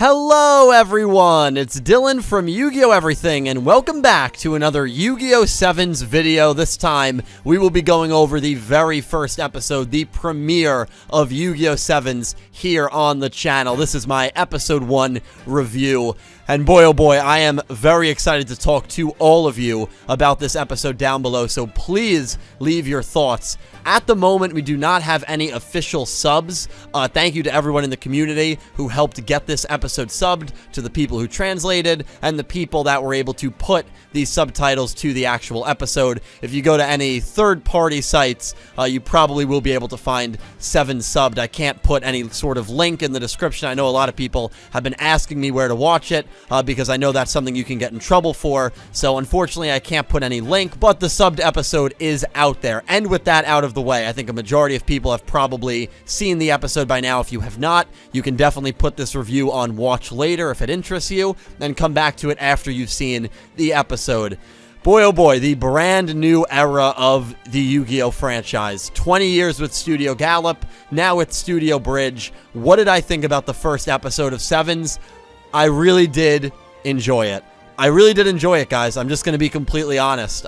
Hello everyone, it's Dylan from Yu-Gi-Oh! Everything, and welcome back to another Yu-Gi-Oh! 7's video. This time, we will be going over the very first episode, the premiere of Yu-Gi-Oh! 7's here on the channel. This is my episode 1 review, and boy oh boy, I am very excited to talk to all of you about this episode down below, so please leave your thoughts. At the moment, we do not have any official subs. Thank you to everyone in the community who helped get this episode subbed, to the people who translated, and the people that were able to put these subtitles to the actual episode. If you go to any third-party sites, you probably will be able to find 7 subbed. I can't put any sort of link in the description. I know a lot of people have been asking me where to watch it, because I know that's something you can get in trouble for. So unfortunately, I can't put any link, but the subbed episode is out there. And with that out of the way, I think a majority of people have probably seen the episode by now. If you have not, you can definitely put this review on watch later if it interests you, and come back to it after you've seen the episode. Boy oh boy, the brand new era of the Yu-Gi-Oh! Franchise. 20 years with Studio Gallop, now with Studio Bridge. What did I think about the first episode of Sevens? I really did enjoy it. I really did enjoy it, guys. I'm just going to be completely honest.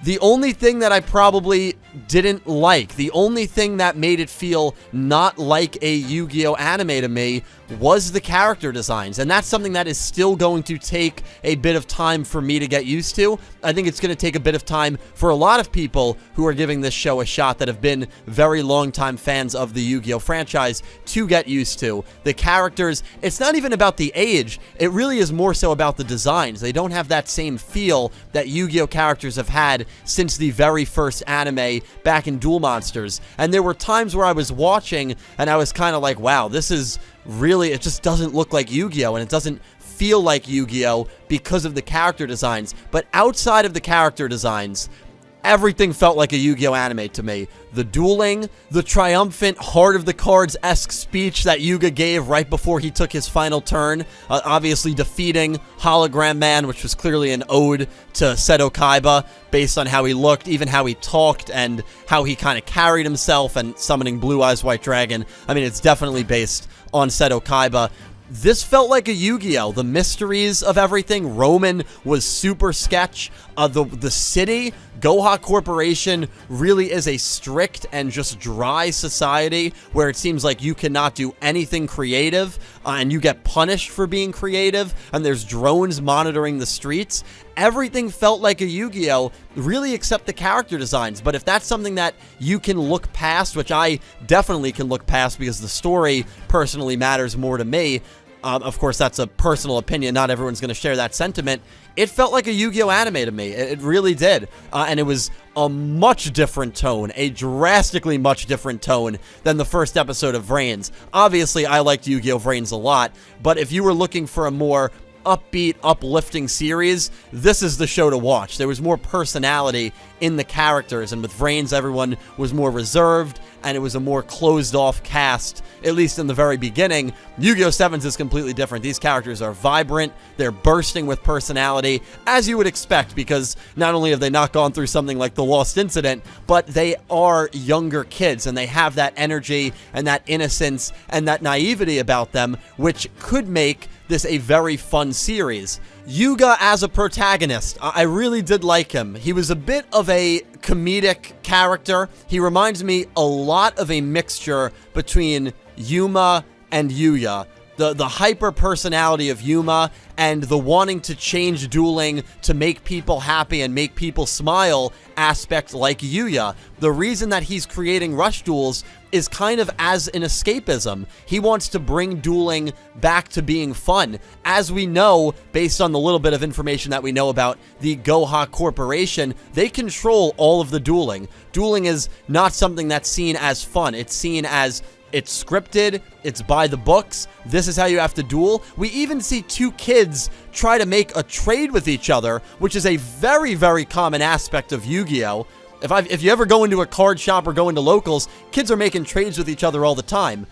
The only thing that I probably didn't like, the only thing that made it feel not like a Yu-Gi-Oh! Anime to me was the character designs, and that's something that is still going to take a bit of time for me to get used to. I think it's going to take a bit of time for a lot of people who are giving this show a shot that have been very long-time fans of the Yu-Gi-Oh! Franchise to get used to. The characters, it's not even about the age, it really is more so about the designs. They don't have that same feel that Yu-Gi-Oh! Characters have had since the very first anime back in Duel Monsters. And there were times where I was watching and I was kind of like, wow, this is really, it just doesn't look like Yu-Gi-Oh! And it doesn't feel like Yu-Gi-Oh! Because of the character designs. But outside of the character designs, everything felt like a Yu-Gi-Oh! Anime to me. The dueling, the triumphant Heart of the Cards-esque speech that Yuga gave right before he took his final turn, obviously defeating Hologram Man, which was clearly an ode to Seto Kaiba, based on how he looked, even how he talked, and how he kind of carried himself, and summoning Blue Eyes White Dragon. I mean, it's definitely based on Seto Kaiba. This felt like a Yu-Gi-Oh! The mysteries of everything. Roman was super sketch. The city, Goha Corporation, really is a strict and just dry society where it seems like you cannot do anything creative, and you get punished for being creative, and there's drones monitoring the streets. Everything felt like a Yu-Gi-Oh! Really except the character designs. But if that's something that you can look past, which I definitely can look past because the story personally matters more to me, of course that's a personal opinion, not everyone's going to share that sentiment, it felt like a Yu-Gi-Oh! Anime to me. It really did. And it was a much different tone, a drastically much different tone than the first episode of Vrains. Obviously, I liked Yu-Gi-Oh! Vrains a lot, but if you were looking for a more upbeat, uplifting series, this is the show to watch. There was more personality in the characters, and with Vrains, everyone was more reserved, and it was a more closed-off cast, at least in the very beginning. Yu-Gi-Oh! 7's is completely different. These characters are vibrant, they're bursting with personality, as you would expect, because not only have they not gone through something like the Lost Incident, but they are younger kids, and they have that energy, and that innocence, and that naivety about them, which could make this a very fun series. Yuga as a protagonist, I really did like him. He was a bit of a comedic character. He reminds me a lot of a mixture between Yuma and Yuya. The hyper personality of Yuma and the wanting to change dueling to make people happy and make people smile aspect like Yuya. The reason that he's creating Rush Duels is kind of as an escapism. He wants to bring dueling back to being fun. As we know, based on the little bit of information that we know about the Goha Corporation, they control all of the dueling. Dueling is not something that's seen as fun. It's seen as it's scripted, it's by the books, this is how you have to duel. We even see 2 kids try to make a trade with each other, which is a very, very common aspect of Yu-Gi-Oh! If you ever go into a card shop or go into locals, kids are making trades with each other all the time.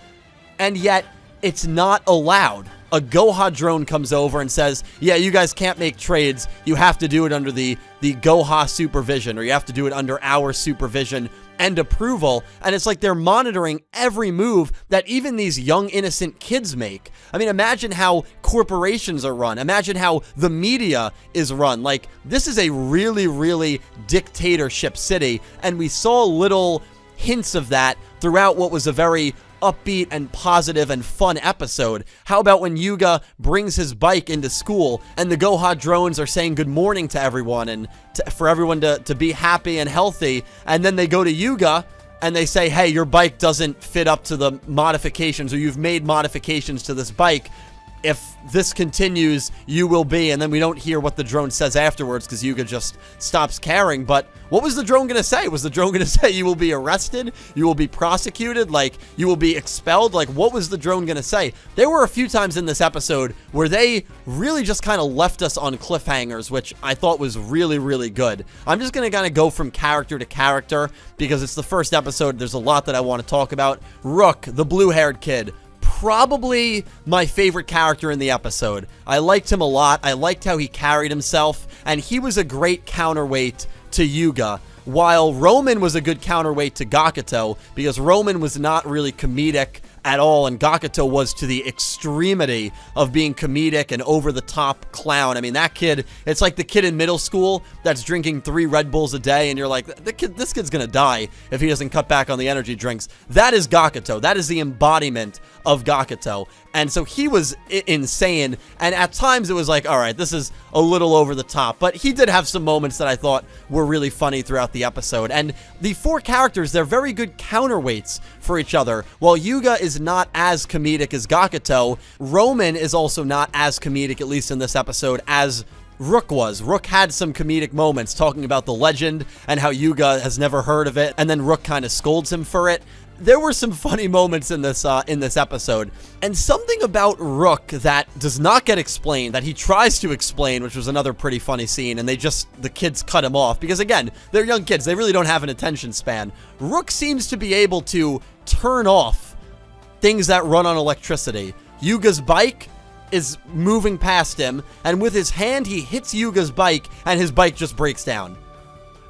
And yet, it's not allowed. A Goha drone comes over and says, yeah, you guys can't make trades. You have to do it under the Goha supervision, or you have to do it under our supervision and approval, and it's like they're monitoring every move that even these young innocent kids make. I mean, imagine how corporations are run. Imagine how the media is run. Like, this is a really, really dictatorship city, and we saw little hints of that throughout what was a very upbeat and positive and fun episode. How about when Yugioh brings his bike into school and the Goha drones are saying good morning to everyone and for everyone to be happy and healthy, and then they go to Yugioh and they say, hey, your bike doesn't fit up to the modifications, or you've made modifications to this bike. If this continues, you will be, and then we don't hear what the drone says afterwards because Yugioh just stops caring. But what was the drone going to say? Was the drone going to say you will be arrested? You will be prosecuted? Like, you will be expelled? Like, what was the drone going to say? There were a few times in this episode where they really just kind of left us on cliffhangers, which I thought was really, really good. I'm just going to kind of go from character to character because it's the first episode. There's a lot that I want to talk about. Rook, the blue-haired kid. Probably my favorite character in the episode. I liked him a lot. I liked how he carried himself, and he was a great counterweight to Yugioh, while Roman was a good counterweight to Gakuto, because Roman was not really comedic at all, and Gakuto was to the extremity of being comedic and over-the-top clown. I mean, that kid, it's like the kid in middle school that's drinking 3 Red Bulls a day, and you're like, this kid's gonna die if he doesn't cut back on the energy drinks. That is Gakuto. That is the embodiment of Gakuto. And so he was insane, and at times it was like, all right, this is a little over the top, but he did have some moments that I thought were really funny throughout the episode. And the 4 characters, they're very good counterweights for each other. While Yugioh is not as comedic as Gakuto, Roman is also not as comedic, at least in this episode, as Rook was. Rook had some comedic moments talking about the legend and how Yugioh has never heard of it, and then Rook kind of scolds him for it. There were some funny moments in this episode, and something about Rook that does not get explained, that he tries to explain, which was another pretty funny scene, and the kids cut him off, because again, they're young kids, they really don't have an attention span. Rook seems to be able to turn off things that run on electricity. Yugioh's bike is moving past him, and with his hand, he hits Yugioh's bike, and his bike just breaks down.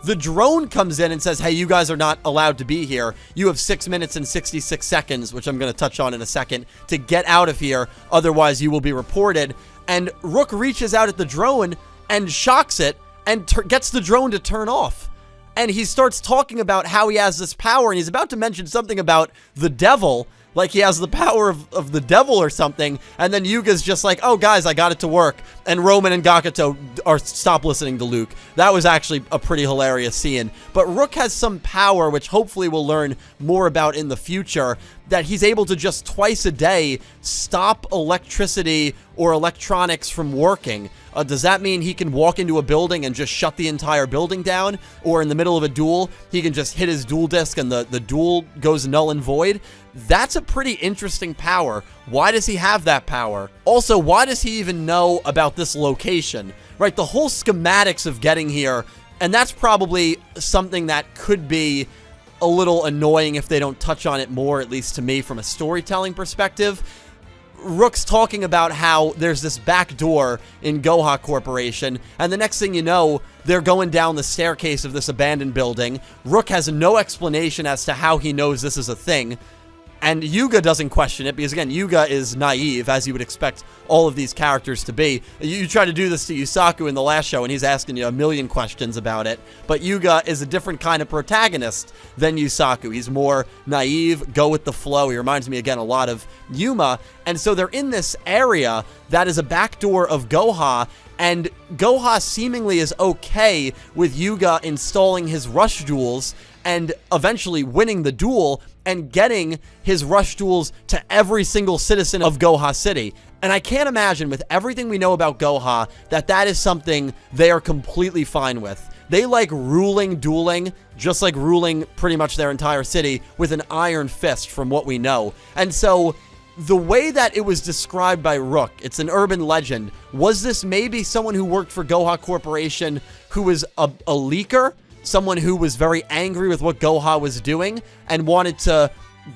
The drone comes in and says, hey, you guys are not allowed to be here. You have 6 minutes and 66 seconds, which I'm going to touch on in a second, to get out of here. Otherwise, you will be reported. And Rook reaches out at the drone and shocks it and gets the drone to turn off. And he starts talking about how he has this power, and he's about to mention something about the devil, like he has the power of the devil or something, and then Yugioh's just like, oh guys, I got it to work, and Roman and Gakuto stop listening to Luke. That was actually a pretty hilarious scene. But Rook has some power, which hopefully we'll learn more about in the future, that he's able to just twice a day stop electricity or electronics from working. Does that mean he can walk into a building and just shut the entire building down? Or in the middle of a duel, he can just hit his duel disc and the duel goes null and void? That's a pretty interesting power. Why does he have that power? Also, why does he even know about this location? Right, the whole schematics of getting here, and that's probably something that could be a little annoying if they don't touch on it more, at least to me from a storytelling perspective. Rook's talking about how there's this back door in Goha Corporation, and the next thing you know, they're going down the staircase of this abandoned building. Rook has no explanation as to how he knows this is a thing. And Yugioh doesn't question it because, again, Yugioh is naive, as you would expect all of these characters to be. You try to do this to Yusaku in the last show, and he's asking you a million questions about it. But Yugioh is a different kind of protagonist than Yusaku. He's more naive, go with the flow. He reminds me, again, a lot of Yuma. And so they're in this area that is a backdoor of Goha, and Goha seemingly is okay with Yugioh installing his rush duels and eventually winning the duel and getting his rush duels to every single citizen of Goha City. And I can't imagine, with everything we know about Goha, that is something they are completely fine with. They like ruling dueling, just like ruling pretty much their entire city with an iron fist from what we know. And so the way that it was described by Rook, it's an urban legend. Was this maybe someone who worked for Goha Corporation who was a leaker? Someone who was very angry with what Goha was doing and wanted to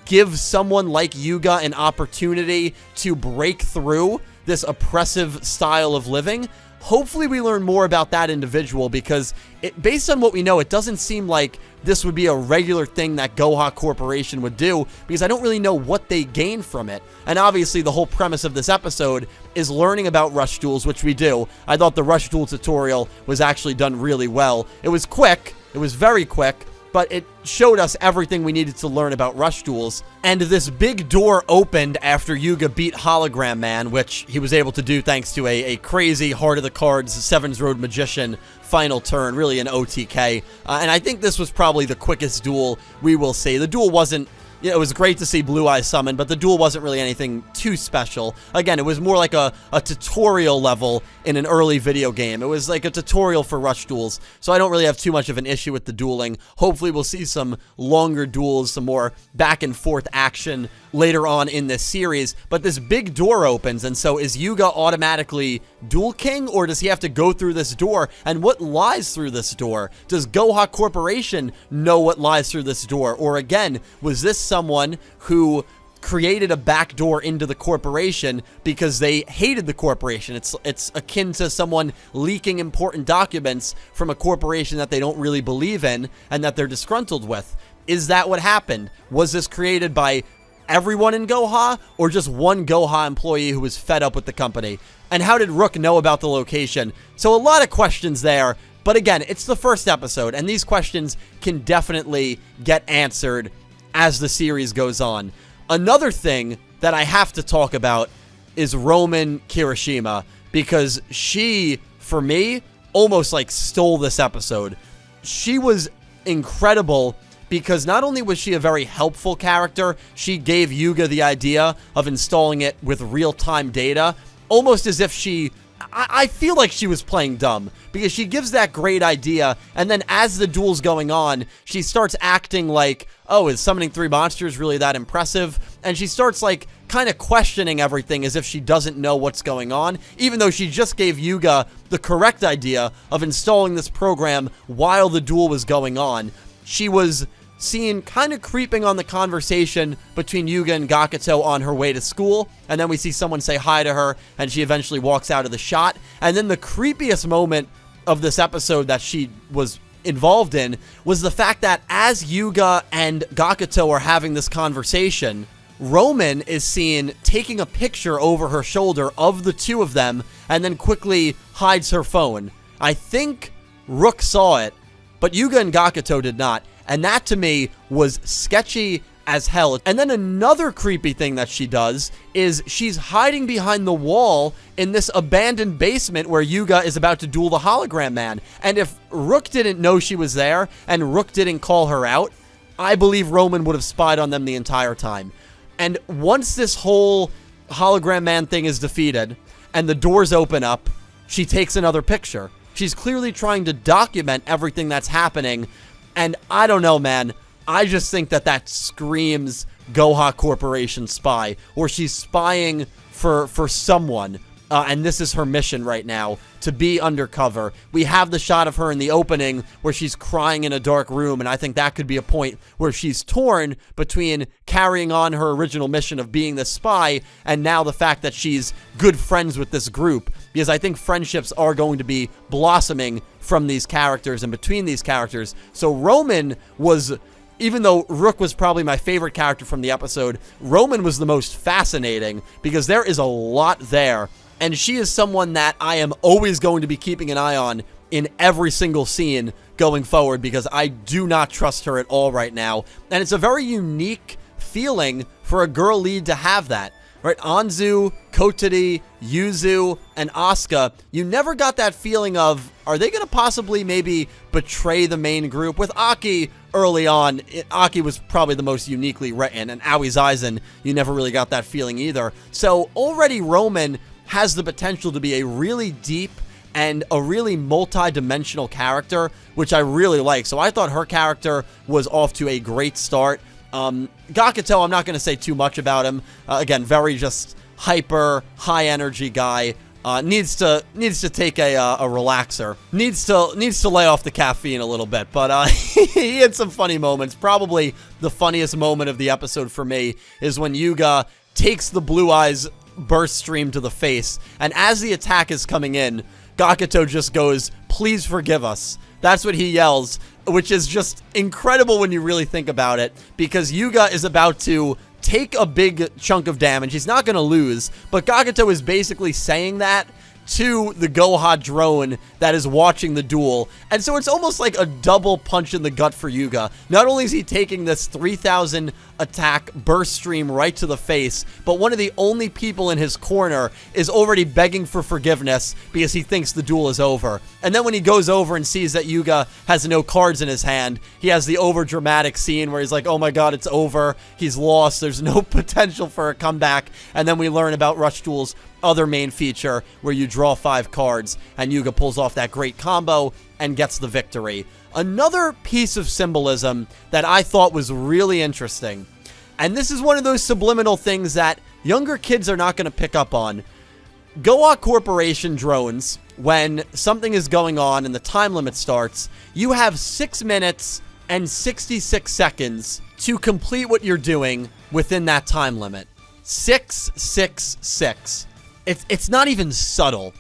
give someone like Yugioh an opportunity to break through this oppressive style of living? hopefully we learn more about that individual, because based on what we know, it doesn't seem like this would be a regular thing that Goha Corporation would do, because I don't really know what they gain from it. And obviously the whole premise of this episode is learning about rush duels, which we do. I thought the rush duel tutorial was actually done really well. It was quick, it was very quick, but it showed us everything we needed to learn about rush duels. And this big door opened after Yuga beat Hologram Man, which he was able to do thanks to a crazy Heart of the Cards Sevens Road Magician final turn, really an OTK. And I think this was probably the quickest duel we will see. The duel wasn't, you know, it was great to see Blue Eyes summon, but the duel wasn't really anything too special. Again, it was more like a tutorial level in an early video game. It was like a tutorial for rush duels, so I don't really have too much of an issue with the dueling. Hopefully we'll see some longer duels, some more back and forth action later on in this series. But this big door opens, and so is Yuga automatically Duel King, or does he have to go through this door? And what lies through this door? Does Goha Corporation know what lies through this door? Or again, was this someone who created a back door into the corporation because they hated the corporation? It's akin to someone leaking important documents from a corporation that they don't really believe in and that they're disgruntled with. Is that what happened? Was this created by everyone in Goha, or just one Goha employee who was fed up with the company? And how did Rook know about the location? So a lot of questions there, but again, it's the first episode, and these questions can definitely get answered as the series goes on. Another thing that I have to talk about is Roman Kirishima, because she, for me, almost like stole this episode. She was incredible, because not only was she a very helpful character, she gave Yuga the idea of installing it with real-time data, almost as if she... I feel like she was playing dumb, because she gives that great idea, and then as the duel's going on, she starts acting like, oh, is summoning 3 monsters really that impressive? And she starts, like, kind of questioning everything as if she doesn't know what's going on, even though she just gave Yuga the correct idea of installing this program while the duel was going on. She was seen kind of creeping on the conversation between Yuga and Gakuto on her way to school, and then we see someone say hi to her, and she eventually walks out of the shot. And then the creepiest moment of this episode that she was involved in was the fact that as Yuga and Gakuto are having this conversation, Roman is seen taking a picture over her shoulder of the two of them, and then quickly hides her phone. I think Rook saw it, but Yuga and Gakuto did not. And that, to me, was sketchy as hell. And then another creepy thing that she does is she's hiding behind the wall in this abandoned basement where Yuga is about to duel the Hologram Man. And if Rook didn't know she was there and Rook didn't call her out, I believe Roman would have spied on them the entire time. And once this whole Hologram Man thing is defeated and the doors open up, she takes another picture. She's clearly trying to document everything that's happening. And I don't know, man. I just think that that screams Goha Corporation spy, or she's spying for someone. And this is her mission right now, to be undercover. We have the shot of her in the opening where she's crying in a dark room, and I think that could be a point where she's torn between carrying on her original mission of being the spy and now the fact that she's good friends with this group, because I think friendships are going to be blossoming from these characters and between these characters. So Roman was... Even though Rook was probably my favorite character from the episode, Roman was the most fascinating because there is a lot there. And she is someone that I am always going to be keeping an eye on in every single scene going forward, because I do not trust her at all right now. And it's a very unique feeling for a girl lead to have that. Right? Anzu, Kotori, Yuzu, and Asuka, you never got that feeling of, are they going to possibly maybe betray the main group? With Aki early on, Aki was probably the most uniquely written, and Aoi Zaizen, you never really got that feeling either. So already Roman has the potential to be a really deep and a really multi-dimensional character, which I really like. So I thought her character was off to a great start. Gakuto, I'm not going to say too much about him. Again, very just hyper, high-energy guy. Needs to take a relaxer. Needs to lay off the caffeine a little bit. But he had some funny moments. Probably the funniest moment of the episode for me is when Yuga takes the Blue Eyes burst stream to the face. And as the attack is coming in, Gakuto just goes, "Please forgive us." That's what he yells, which is just incredible when you really think about it, because Yugioh is about to take a big chunk of damage. He's not going to lose, but Gakuto is basically saying that to the Goha drone that is watching the duel. And so it's almost like a double punch in the gut for Yugioh. Not only is he taking this 3,000 attack burst stream right to the face, but one of the only people in his corner is already begging for forgiveness because he thinks the duel is over. And then when he goes over and sees that Yugioh has no cards in his hand, he has the over-dramatic scene where he's like, oh my god, it's over. He's lost. There's no potential for a comeback. And then we learn about Rush Duel's other main feature where you draw 5 cards and Yugioh pulls off that great combo and gets the victory. Another piece of symbolism that I thought was really interesting, and this is one of those subliminal things that younger kids are not going to pick up on. Goha Corporation drones, when something is going on and the time limit starts, you have 6 minutes and 66 seconds to complete what you're doing within that time limit. 666. It's not even subtle.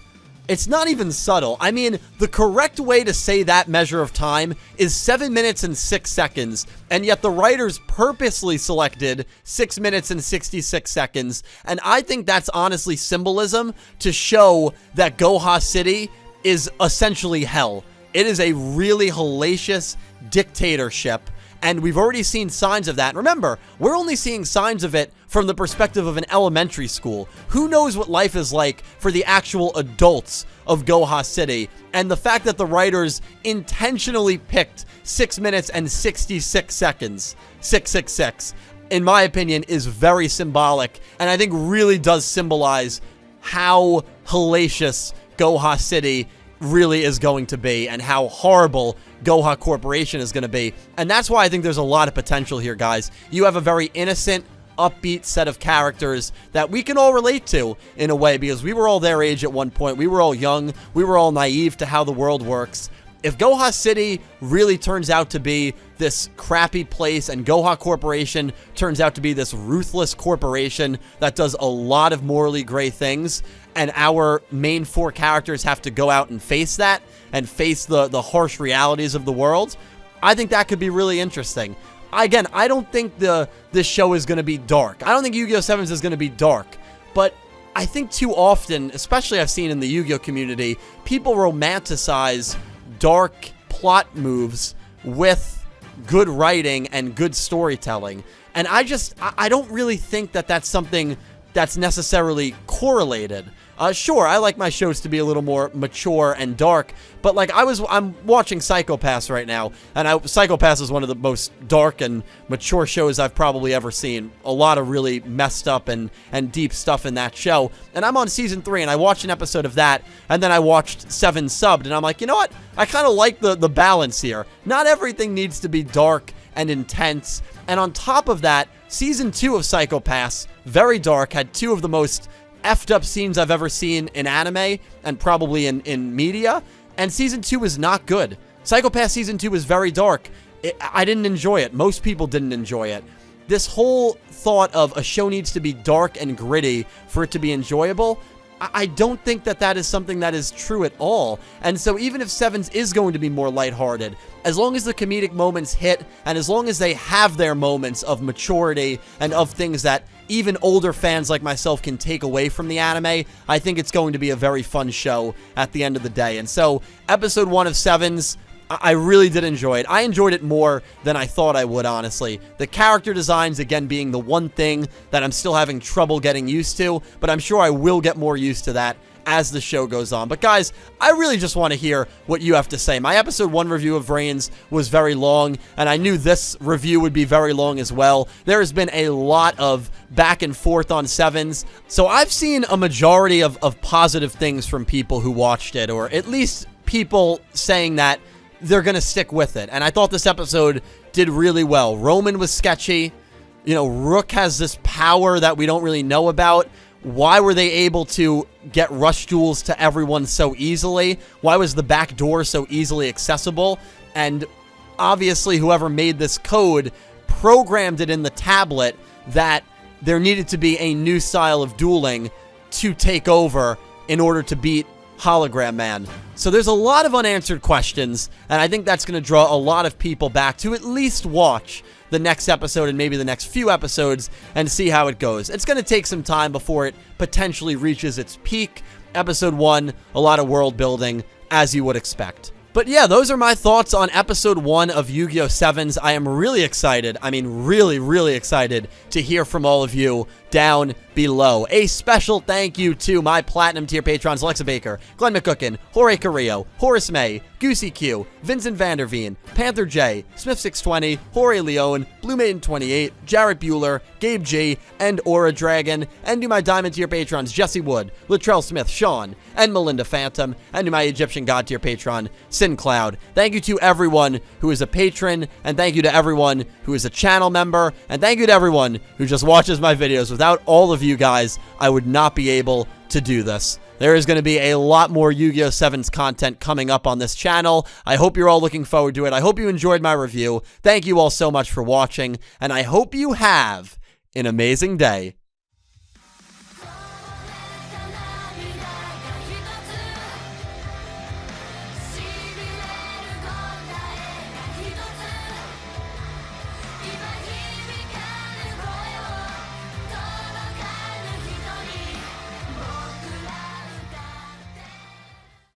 It's not even subtle. I mean, the correct way to say that measure of time is 7 minutes and 6 seconds, and yet the writers purposely selected 6 minutes and 66 seconds, and I think that's honestly symbolism to show that Goha City is essentially hell. It is a really hellacious dictatorship, and we've already seen signs of that. Remember, we're only seeing signs of it from the perspective of an elementary school. Who knows what life is like for the actual adults of Goha City? And the fact that the writers intentionally picked 6 minutes and 66 seconds, 666, in my opinion, is very symbolic, and I think really does symbolize how hellacious Goha City really is going to be and how horrible Goha Corporation is going to be. And that's why I think there's a lot of potential here, guys. You have a very innocent, upbeat set of characters that we can all relate to in a way, because we were all their age at one point. We were all young. We were all naive to how the world works. If Goha City really turns out to be this crappy place and Goha Corporation turns out to be this ruthless corporation that does a lot of morally gray things, and our main 4 characters have to go out and face that and face the harsh realities of the world, I think that could be really interesting. Again, I don't think this show is going to be dark. I don't think Yugioh 7s is going to be dark, but I think too often, especially I've seen in the Yu-Gi-Oh community, people romanticize dark plot moves with good writing and good storytelling. And I don't really think that that's something that's necessarily correlated. Sure, I like my shows to be a little more mature and dark, but like I'm watching Psycho Pass right now, and Psycho Pass is one of the most dark and mature shows I've probably ever seen. A lot of really messed up and deep stuff in that show, and I'm on season 3, and I watched an episode of that, and then I watched 7 subbed, and I'm like, you know what? I kind of like the balance here. Not everything needs to be dark and intense, and on top of that, season 2 of Psycho Pass, very dark, had 2 of the most effed up scenes I've ever seen in anime and probably in media, and season 2 is not good. Psycho Pass season 2 is very dark. I didn't enjoy it. Most people didn't enjoy it. This whole thought of a show needs to be dark and gritty for it to be enjoyable, I don't think that is something that is true at all. And so even if Sevens is going to be more lighthearted, as long as the comedic moments hit, and as long as they have their moments of maturity and of things that even older fans like myself can take away from the anime, I think it's going to be a very fun show at the end of the day. And so episode 1 of Sevens, I really did enjoy it. I enjoyed it more than I thought I would, honestly. The character designs, again, being the one thing that I'm still having trouble getting used to, but I'm sure I will get more used to that as the show goes on. But guys, I really just want to hear what you have to say. My episode 1 review of Reigns was very long, and I knew this review would be very long as well. There has been a lot of back and forth on Sevens, so I've seen a majority of positive things from people who watched it, or at least people saying that they're going to stick with it. And I thought this episode did really well. Roman was sketchy. You know, Rook has this power that we don't really know about. Why were they able to get rush duels to everyone so easily? Why was the back door so easily accessible? And obviously, whoever made this code programmed it in the tablet that there needed to be a new style of dueling to take over in order to beat Hologram Man? So there's a lot of unanswered questions, and I think that's going to draw a lot of people back to at least watch the next episode and maybe the next few episodes and see how it goes. It's going to take some time before it potentially reaches its peak. Episode 1, a lot of world building, as you would expect. But yeah, those are my thoughts on episode 1 of Yugioh Sevens. I am really excited. I mean, really, really excited to hear from all of you down below. A special thank you to my Platinum tier patrons Alexa Baker, Glen McGookin, Jorge Carrillo, Horace Maye, Goosey Q, Vincent Van Der Veen, Panther J, Smith620, Jorge Leon, Blue Maiden 28, Jarrett Buller, Gabe G, and Aura Dragon, and to my Diamond tier patrons Jesse Wood, Latrell Smith, Sean, and Melinda Phantom, and to my Egyptian God tier patron Syn Cloud. Thank you to everyone who is a patron, and thank you to everyone who is a channel member, and thank you to everyone who just watches my videos. Without all of you guys, I would not be able to do this. There is going to be a lot more Yugioh 7's content coming up on this channel. I hope you're all looking forward to it. I hope you enjoyed my review. Thank you all so much for watching, and I hope you have an amazing day.